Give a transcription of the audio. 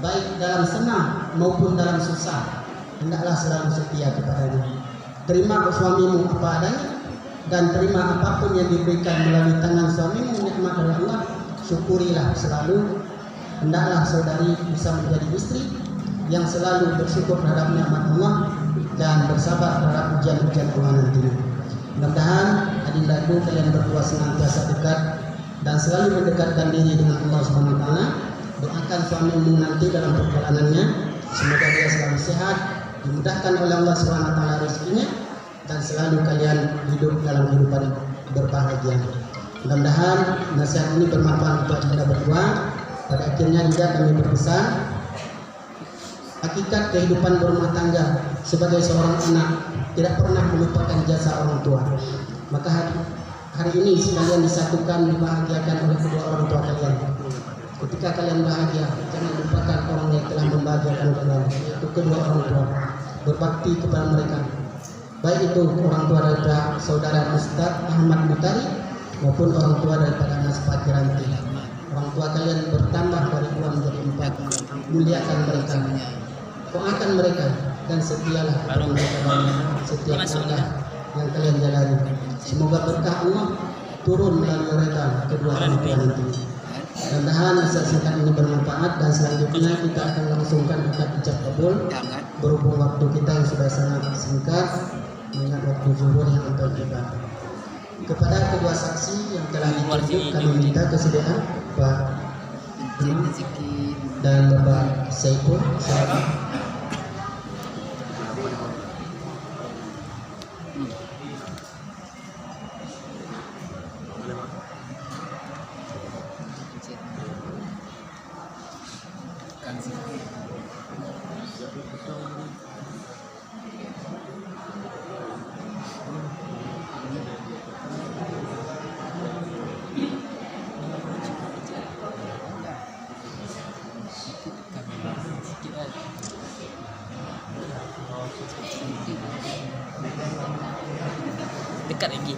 baik dalam senang maupun dalam susah, hendaklah selalu setia kepadanya. Terima suamimu apa adanya, dan terima apapun yang diberikan melalui tangan suamimu, nikmat dari Allah, syukurilah selalu. Hendaklah saudari bisa menjadi istri yang selalu bersyukur terhadap nikmat Allah dan bersabar terhadap ujian-ujian Allah nantinya. Mudah-mudahan adindaku kalian berdua senantiasa dekat dan selalu mendekatkan diri dengan Allah Subhanahu wa taala. Doakan suamimu nanti dalam perjalanannya, semoga dia selalu sehat, dimudahkan oleh Allah Subhanahu wa taala rezekinya, dan selalu kalian hidup dalam kehidupan berbahagia. Mudah-mudahan nasihat ini bermanfaat untuk anda berdua. Pada akhirnya juga kami berpesan, hakikat kehidupan berumah tangga sebagai seorang anak tidak pernah melupakan jasa orang tua. Maka hari ini sekalian disatukan, dibahagiakan oleh kedua orang tua kalian. Ketika kalian bahagia, jangan lupakan orang yang telah membahagiakan kalian, yaitu kedua orang tua. Berbakti kepada mereka, baik itu orang tua daripada saudara Ustaz Ahmad Mutari maupun orang tua daripada Mas Fakiranti. Orang tua kalian bertambah dari 2 menjadi 4. Muliakan mereka, doakan mereka, dan setialah kepada mereka setiap langkah yang kalian jalani. Semoga berkah Allah turun melalui mereka kedua orang tua nanti. Mudah-mudahan nasihat singkat ini bermanfaat, dan selanjutnya kita akan langsungkan akad ijab kabul. Berhubung waktu kita yang sudah sangat singkat, mengingat waktu zuhur yang akan kita. Kepada kedua saksi yang telah ditunjuk, kami minta kesediaan Pak dan Bapak Saiful. Silakan. Dekat lagi.